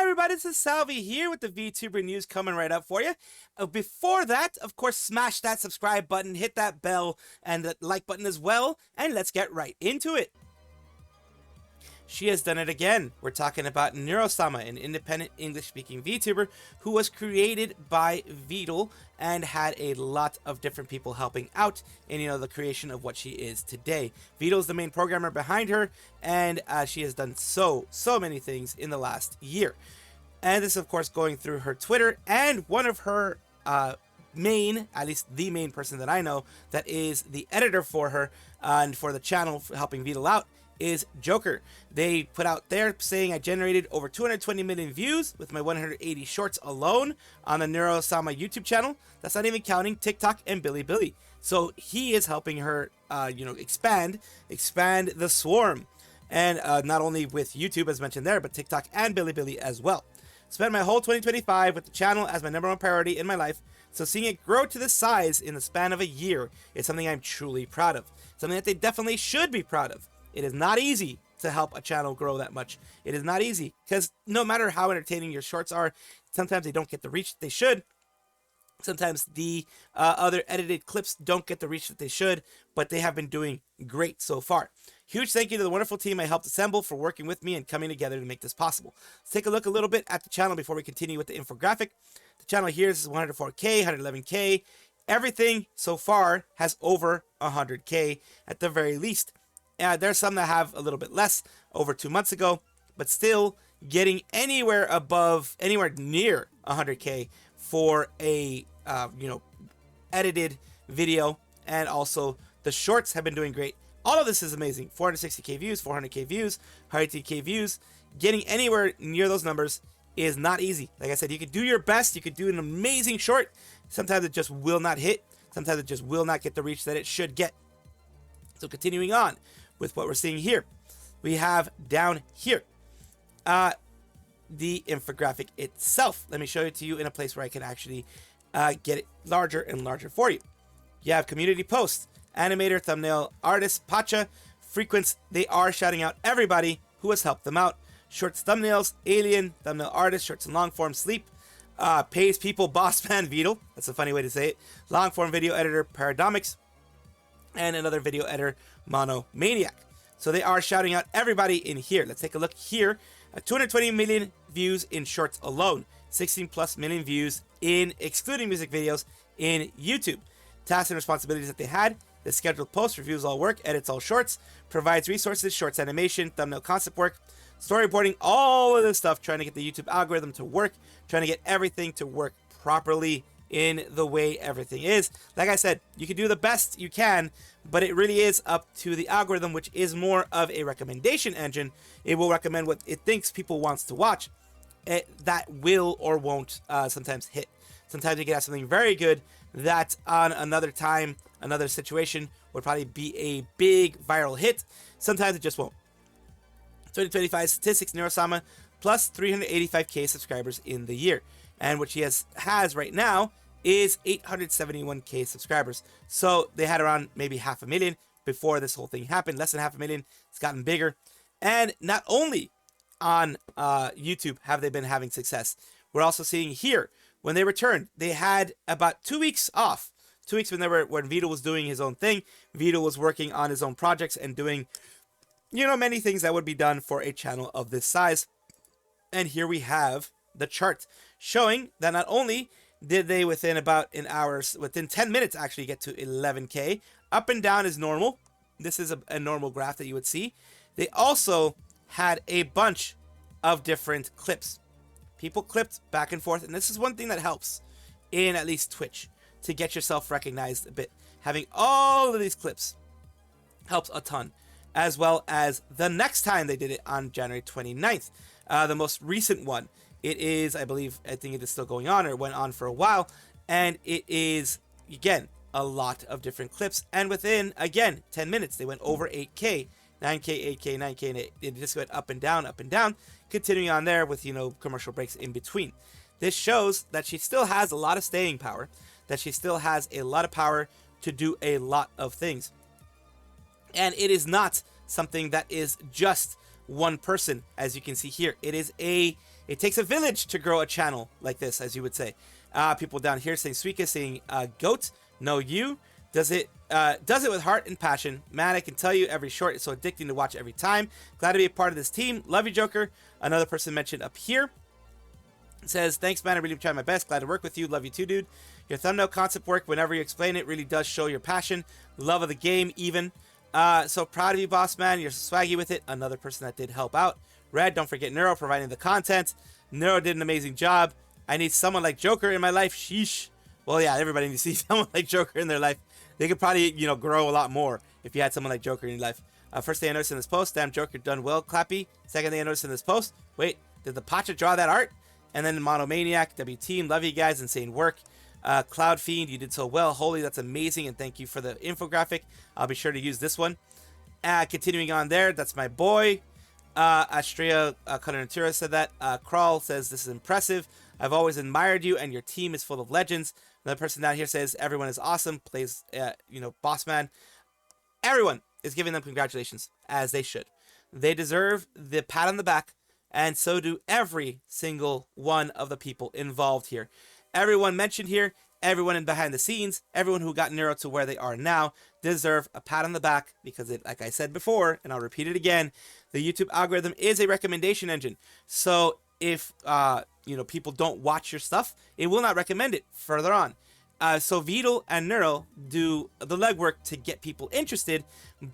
everybody, this is Salvi here with the VTuber news coming right up for you. Before that, of course, smash that subscribe button, hit that bell, and the like button as well, and let's get right into it. She has done it again. We're talking about Neurosama, an independent English-speaking VTuber who was created by Vidal and had a lot of different people helping out in the creation of what she is today. Vidal is the main programmer behind her, and she has done so many things in the last year. And this, of course, going through her Twitter, and one of her main, at least the main person that I know, that is the editor for her and for the channel helping Vidal out, is Joker. They put out there saying, I generated over 220 million views with my 180 shorts alone on the Neurosama YouTube channel. That's not even counting TikTok and Bilibili. So he is helping her, expand the swarm. And not only with YouTube, as mentioned there, but TikTok and Bilibili as well. Spent my whole 2025 with the channel as my #1 priority in my life. So seeing it grow to this size in the span of a year is something I'm truly proud of. Something that they definitely should be proud of. It is not easy to help a channel grow that much. It is not easy because no matter how entertaining your shorts are, sometimes they don't get the reach that they should. Sometimes the other edited clips don't get the reach that they should, but they have been doing great so far. Huge thank you to the wonderful team I helped assemble for working with me and coming together to make this possible. Let's take a look a little bit at the channel before we continue with the infographic. The channel here is 104K, 111K. Everything so far has over 100K at the very least. There's some that have a little bit less over 2 months ago, but still getting anywhere near 100K for a edited video, and also the shorts have been doing great. All of this is amazing. 460K views, 400K views, 100K views. Getting anywhere near those numbers is not easy. Like I said, you could do your best. You could do an amazing short. Sometimes it just will not hit. Sometimes it just will not get the reach that it should get. So continuing on with what we're seeing here, we have down here the infographic itself. Let me show it to you in a place where I can actually get it larger and larger for you. You have community posts, animator, thumbnail, artist, Pacha, frequents. They are shouting out everybody who has helped them out. Shorts, thumbnails, alien, thumbnail artist, shorts and long form, sleep, pays people, boss man, Vidal. That's a funny way to say it. Long form video editor, Paradomics, and another video editor, Monomaniac. So they are shouting out everybody in here. Let's take a look here. 220 million views in shorts alone. 16+ million views in excluding music videos in YouTube. Tasks and responsibilities that they had: the scheduled posts, reviews all work, edits all shorts, provides resources, shorts animation, thumbnail concept work, storyboarding, all of this stuff, trying to get the YouTube algorithm to work, trying to get everything to work properly in the way everything is. Like I said, you can do the best you can, but it really is up to the algorithm, which is more of a recommendation engine. It will recommend what it thinks people wants to watch. That will or won't sometimes hit. Sometimes you can have something very good that on another time, another situation would probably be a big viral hit. Sometimes it just won't. 2025 statistics: Neurosama plus 385K subscribers in the year. And what she has right now is 871K subscribers. So they had around maybe 500,000 before this whole thing happened. Less than 500,000. It's gotten bigger. And not only on YouTube have they been having success, we're also seeing here, when they returned, they had about 2 weeks off. 2 weeks when Vidal was doing his own thing. Vidal was working on his own projects and doing, many things that would be done for a channel of this size. And here we have the chart showing that not only did they within about an hour, within 10 minutes actually get to 11K, up and down is normal. This is a normal graph that you would see. They also had a bunch of different clips. People clipped back and forth, and this is one thing that helps in at least Twitch to get yourself recognized a bit. Having all of these clips helps a ton, as well as the next time they did it on January 29th, the most recent one. It is, I think it is still going on, or went on for a while, and it is, again, a lot of different clips, and within, again, 10 minutes, they went over 8K, 9K, 8K, 9K, and it just went up and down, continuing on there with, commercial breaks in between. This shows that she still has a lot of staying power, that she still has a lot of power to do a lot of things. And it is not something that is just one person, as you can see here. It takes a village to grow a channel like this, as you would say. People down here saying Suika, saying goat, no you. Does it with heart and passion. Man, I can tell you every short is so addicting to watch every time. Glad to be a part of this team. Love you, Joker. Another person mentioned up here says, thanks, man. I really tried my best. Glad to work with you. Love you too, dude. Your thumbnail concept work, whenever you explain it, really does show your passion. Love of the game, even. So proud of you, boss man. You're so swaggy with it. Another person that did help out. Red, don't forget Neuro providing the content. Neuro did an amazing job. I need someone like Joker in my life. Sheesh. Well, yeah, everybody needs to see someone like Joker in their life. They could probably, grow a lot more if you had someone like Joker in your life. First thing I noticed in this post, damn, Joker done well, Clappy. Second thing I noticed in this post, wait, did the Pacha draw that art? And then Monomaniac, W Team, love you guys, insane work. Cloud Fiend, you did so well. Holy, that's amazing, and thank you for the infographic. I'll be sure to use this one. Continuing on there, that's my boy. Astrea Natura said that. Crawl says, this is impressive. I've always admired you, and your team is full of legends. Another person down here says, everyone is awesome. Plays, boss man. Everyone is giving them congratulations, as they should. They deserve the pat on the back, and so do every single one of the people involved here. Everyone mentioned here, everyone in behind the scenes, everyone who got Neuro to where they are now deserve a pat on the back because it, like I said before, and I'll repeat it again, the YouTube algorithm is a recommendation engine. So if, people don't watch your stuff, it will not recommend it further on. So Vidal and Neuro do the legwork to get people interested,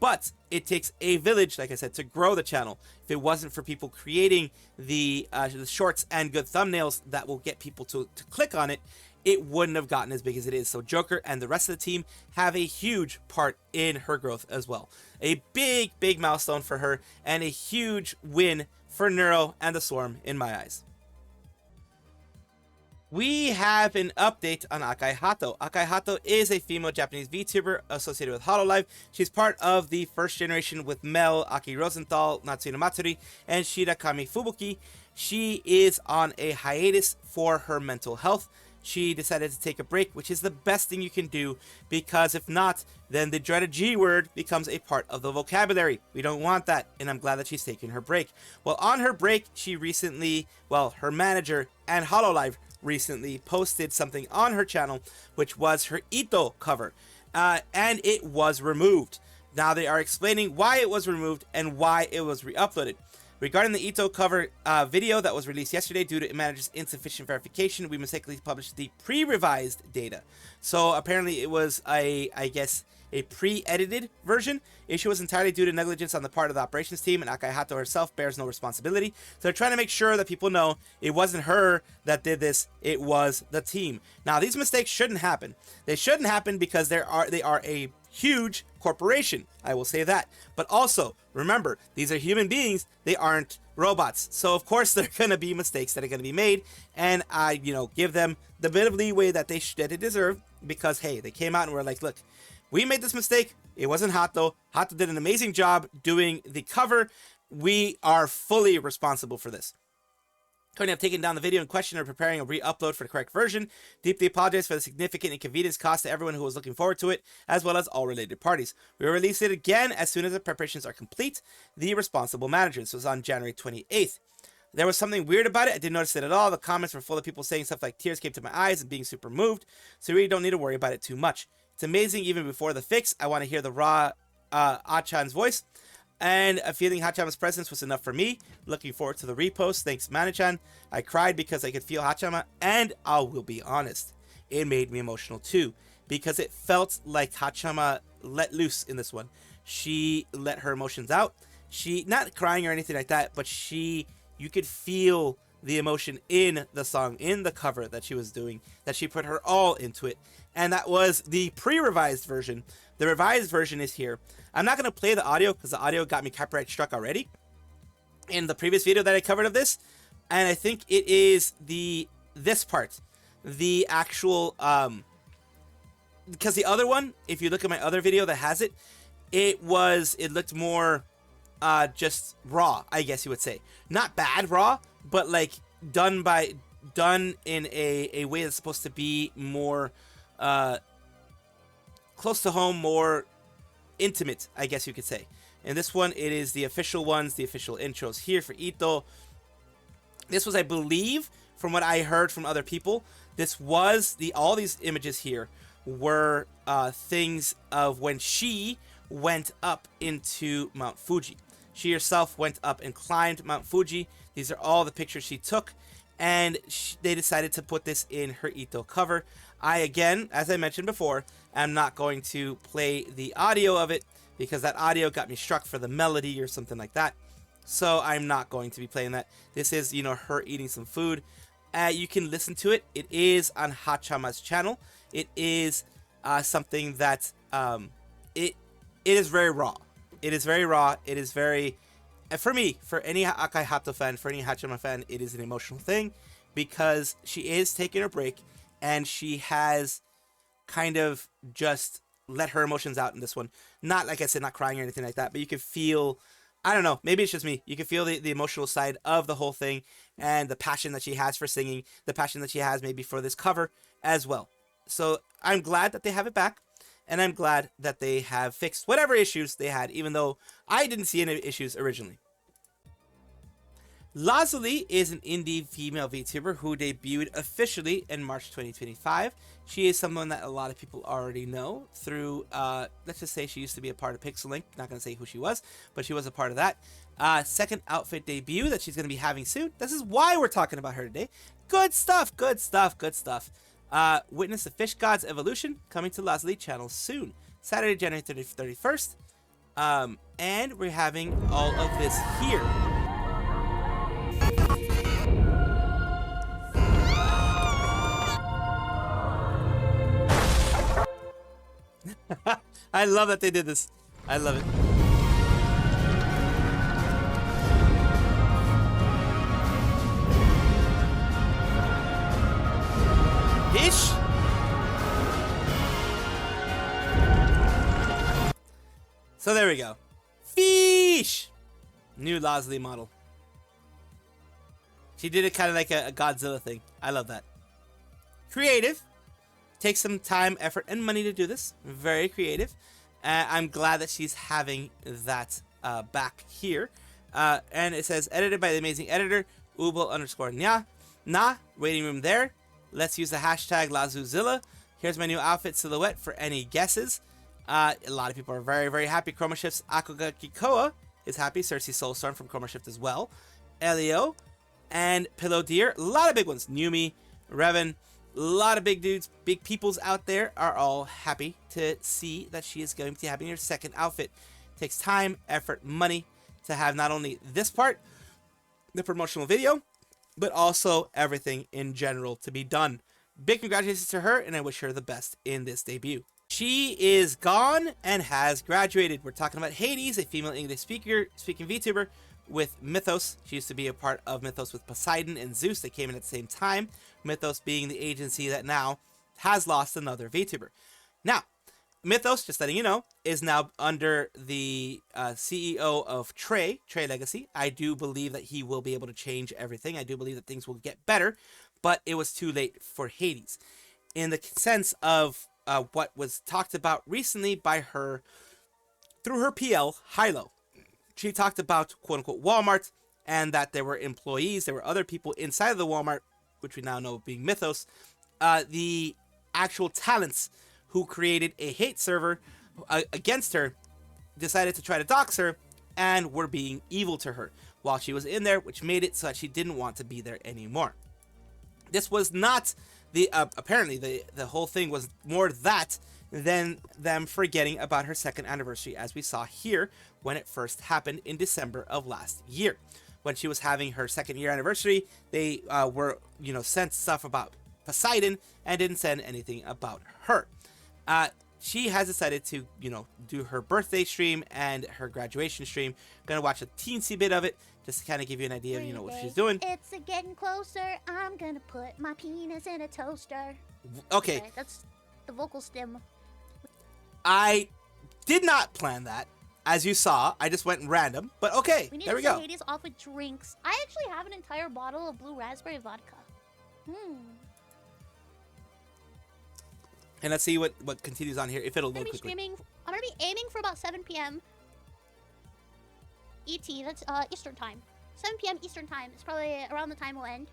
but it takes a village, like I said, to grow the channel. If it wasn't for people creating the shorts and good thumbnails that will get people to click on it, it wouldn't have gotten as big as it is. So Joker and the rest of the team have a huge part in her growth as well. A big, big milestone for her and a huge win for Neuro and the Swarm in my eyes. We have an update on Akai Hato. Akai Hato is a female Japanese VTuber associated with Hololive. She's part of the first generation with Mel, Aki Rosenthal, Natsuno Matsuri, and Shirakami Fubuki. She is on a hiatus for her mental health. She decided to take a break, which is the best thing you can do, because if not, then the dreaded G word becomes a part of the vocabulary. We don't want that, and I'm glad that she's taking her break. Well, on her break, she recently, her manager and Hololive recently posted something on her channel, which was her Ito cover, and it was removed. Now they are explaining why it was removed and why it was re-uploaded. Regarding the Ito cover video that was released yesterday, due to manager's insufficient verification, we mistakenly published the pre-revised data. So apparently it was a pre-edited version. Issue was entirely due to negligence on the part of the operations team, and Akai Hato herself bears no responsibility. So they're trying to make sure that people know it wasn't her that did this, it was the team. Now, these mistakes shouldn't happen. They shouldn't happen because they are a huge corporation, I will say that. But also, remember, these are human beings, they aren't robots. So of course there are going to be mistakes that are going to be made, and I, give them the bit of leeway that they deserve, because hey, they came out and were like, look, we made this mistake. It wasn't Hato. Hato did an amazing job doing the cover. We are fully responsible for this. Currently, I've taken down the video in question and preparing a re-upload for the correct version. Deeply apologize for the significant inconvenience caused to everyone who was looking forward to it, as well as all related parties. We will release it again as soon as the preparations are complete. The responsible manager. This was on January 28th. There was something weird about it. I didn't notice it at all. The comments were full of people saying stuff like tears came to my eyes and being super moved. So we really don't need to worry about it too much. It's amazing even before the fix. I want to hear the raw Achan's voice. And feeling Haachama's presence was enough for me. Looking forward to the repost. Thanks, Manichan. I cried because I could feel Haachama, and I will be honest, it made me emotional too, because it felt like Haachama let loose in this one. She let her emotions out. She, not crying or anything like that, but you could feel the emotion in the song, in the cover that she was doing, that she put her all into it. And that was the pre-revised version. The revised version is here. I'm not going to play the audio because the audio got me copyright struck already in the previous video that I covered of this. And I think it is this part, the actual, because the other one, if you look at my other video that has it, it looked more just raw, I guess you would say. Not bad raw, but like done in a way that's supposed to be more close to home, more intimate, I guess you could say. In this one, it is the official ones, the official intros here for Ito. This was, I believe, from what I heard from other people, this was all these images here were things of when she went up into Mount Fuji. She herself went up and climbed Mount Fuji. These are all the pictures she took, and they decided to put this in her Ito cover. I, again, as I mentioned before, am not going to play the audio of it because that audio got me struck for the melody or something like that. So I'm not going to be playing that. This is, her eating some food. You can listen to it. It is on Haachama's channel. It is something that it is very raw. It is very raw. It is very, for me, for any Akai Hato fan, for any Haachama fan, it is an emotional thing because she is taking a break and she has kind of just let her emotions out in this one. Not, like I said, not crying or anything like that, but you can feel, I don't know, maybe it's just me. You can feel the emotional side of the whole thing and the passion that she has for singing, the passion that she has maybe for this cover as well. So I'm glad that they have it back, and I'm glad that they have fixed whatever issues they had, even though I didn't see any issues originally. Lazuli is an indie female VTuber who debuted officially in March 2025. She is someone that a lot of people already know through, let's just say she used to be a part of Pixel Link. Not going to say who she was, but she was a part of that. Second outfit debut that she's going to be having soon. This is why we're talking about her today. Good stuff, good stuff, good stuff. Witness the Fish God's evolution coming to Lazuli channel soon. Saturday, January 31st. And we're having all of this here. I love that they did this. I love it. Fish. So there we go. Fish. New Lazuli model. She did it kind of like a Godzilla thing. I love that. Creative. Takes some time, effort, and money to do this. Very creative. I'm glad that she's having that back here. And it says, edited by the amazing editor, Ubo_nya. Nah, waiting room there. Let's use the hashtag Lazuzilla. Here's my new outfit silhouette for any guesses. A lot of people are very, very happy. Chroma Shift's Akugakikoa is happy. Cersei Soulstorm from Chroma Shift as well. Elio and Pillow Deer. A lot of big ones. Numi, Revan. A lot of big dudes, big peoples out there are all happy to see that she is going to be having her second outfit. Takes time, effort, money to have not only this part, the promotional video, but also everything in general to be done. Big congratulations to her, and I wish her the best in this debut. She is gone and has graduated. We're talking about Hades, a female English speaking VTuber with Mythos. She used to be a part of Mythos with Poseidon and Zeus. They came in at the same time. Mythos being the agency that now has lost another VTuber. Now, Mythos, just letting you know, is now under the CEO of Trey Legacy. I do believe that he will be able to change everything. I do believe that things will get better, but it was too late for Hades. In the sense of what was talked about recently by her, through her PL, Hylo. She talked about, quote-unquote, Walmart, and that there were employees, there were other people inside of the Walmart, which we now know being Mythos, the actual talents who created a hate server against her, decided to try to dox her, and were being evil to her while she was in there, which made it so that she didn't want to be there anymore. This was not the, apparently the whole thing was more that than them forgetting about her second anniversary, as we saw here when it first happened in December of last year. When she was having her second year anniversary, they were, sent stuff about Poseidon and didn't send anything about her. She has decided to, do her birthday stream and her graduation stream. Gonna watch a teensy bit of it just to kind of give you an idea of, what she's doing. It's getting closer. I'm gonna put my penis in a toaster. Okay. That's the vocal stem. I did not plan that. As you saw, I just went random, but okay, there we go. We need to Hades off with drinks. I actually have an entire bottle of blue raspberry vodka. And let's see what continues on here, if it'll load quickly. I'm gonna be aiming for about 7 p.m. ET. That's Eastern time. 7 p.m. Eastern time. It's probably around the time we'll end.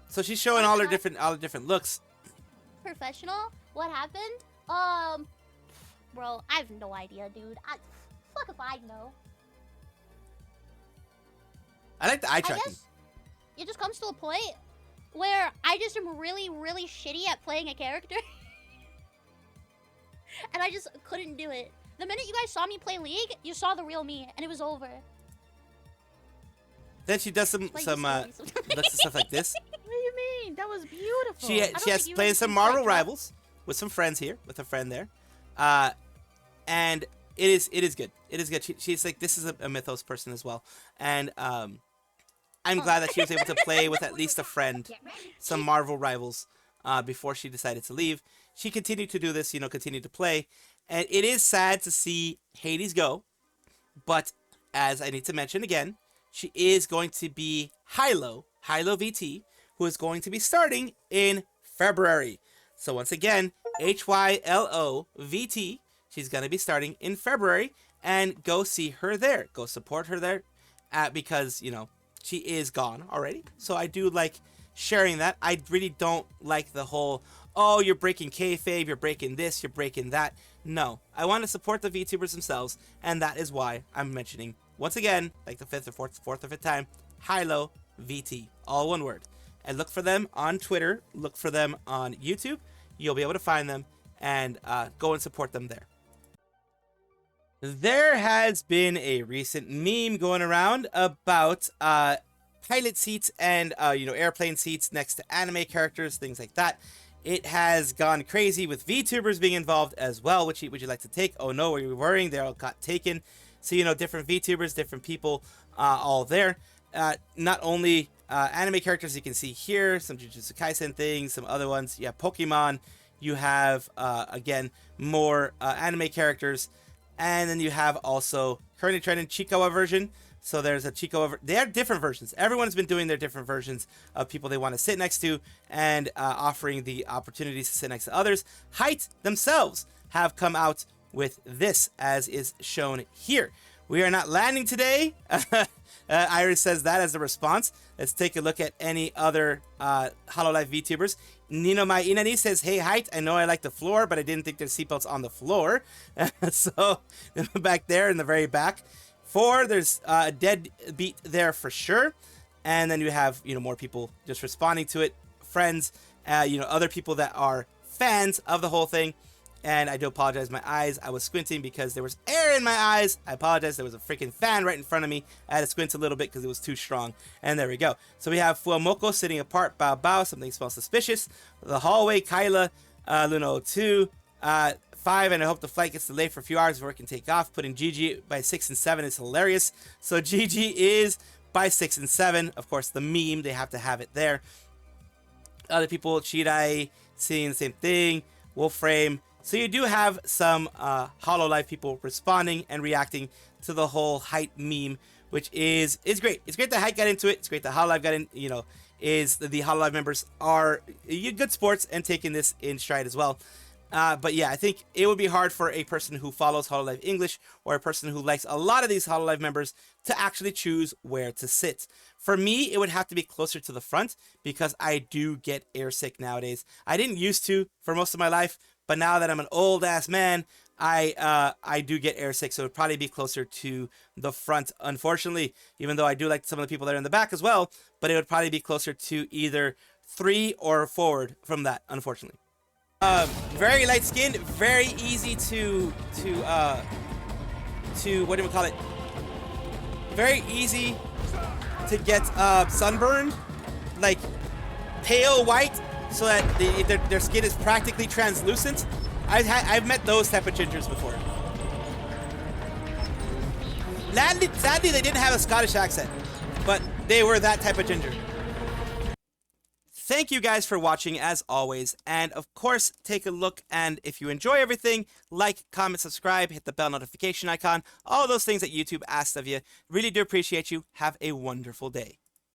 So she's showing all the different looks. Professional? What happened? Bro, I have no idea, dude. Fuck if I know. I like the eye tracking. I guess it just comes to a point where I just am really, really shitty at playing a character. And I just couldn't do it. The minute you guys saw me play League, you saw the real me, and it was over. Then she does some stuff like this. What do you mean? That was beautiful. She has played some Marvel Rivals with some friends here, with a friend there, and it is good. It is good. She's like, this is a Mythos person as well, and I'm glad that she was able to play with at least a friend, some Marvel Rivals, before she decided to leave. She continued to do this, you know, continued to play, and it is sad to see Hades go, but as I need to mention again, she is going to be HyloVT, who is going to be starting in February. So once again, HyloVT, she's going to be starting in February, and go see her there. Go support her there, because, you know, she is gone already. So I do like sharing that. I really don't like the whole, oh, you're breaking kayfabe, you're breaking this, you're breaking that. No, I want to support the VTubers themselves, and that is why I'm mentioning, once again, like the fourth or fifth time, HyloVT, all one word. And look for them on Twitter, look for them on YouTube. You'll be able to find them, and go and support them there. There has been a recent meme going around about pilot seats and airplane seats next to anime characters, things like that. It has gone crazy with VTubers being involved as well. Which would you like to take? Oh no, are you worrying? They all got taken. So, you know, different VTubers, different people, all there. Not only anime characters you can see here, some Jujutsu Kaisen things, some other ones. You have Pokemon. You have, again, more anime characters. And then you have also currently trending Chikawa version. So there's a Chikawa. They have different versions. Everyone's been doing their different versions of people they want to sit next to, and offering the opportunities to sit next to others. Hyte themselves have come out with this, as is shown here. We are not landing today. Iris says that as a response. Let's take a look at any other Hololive VTubers. Nino Mai Inani says, hey, Hyte, I know I like the floor, but I didn't think there's seatbelts on the floor. So, back there in the very back. 4, there's a dead beat there for sure. And then you have, you know, more people just responding to it. Friends, other people that are fans of the whole thing. And I do apologize, my eyes, I was squinting because there was air in my eyes. I apologize, there was a freaking fan right in front of me. I had to squint a little bit because it was too strong. And there we go. So we have Fuamoko sitting apart, Bao Bao, something smells suspicious. The hallway, Kyla, Luna 02, 5, and I hope the flight gets delayed for a few hours before it can take off. Putting GG by 6 and 7 is hilarious. So GG is by 6 and 7. Of course, the meme, they have to have it there. Other people, Chidai, seeing the same thing. Wolframe. So you do have some Hololive people responding and reacting to the whole Hyte meme, which is great. It's great that Hyte got into it. It's great that Hololive got in, is the Hololive members are good sports and taking this in stride as well. But yeah, I think it would be hard for a person who follows Hololive English or a person who likes a lot of these Hololive members to actually choose where to sit. For me, it would have to be closer to the front because I do get airsick nowadays. I didn't used to for most of my life, but now that I'm an old ass man, I do get airsick, so it would probably be closer to the front, unfortunately, even though I do like some of the people that are in the back as well, but it would probably be closer to either 3 or forward from that, unfortunately. Very light skinned, very easy to what do we call it? Very easy to get sunburned, like pale white, so that their skin is practically translucent. I've met those type of gingers before. Sadly, they didn't have a Scottish accent, but they were that type of ginger. Thank you guys for watching as always, and of course take a look, and if you enjoy everything, like, comment, subscribe, hit the bell notification icon, all those things that YouTube asks of you. Really do appreciate you. Have a wonderful day.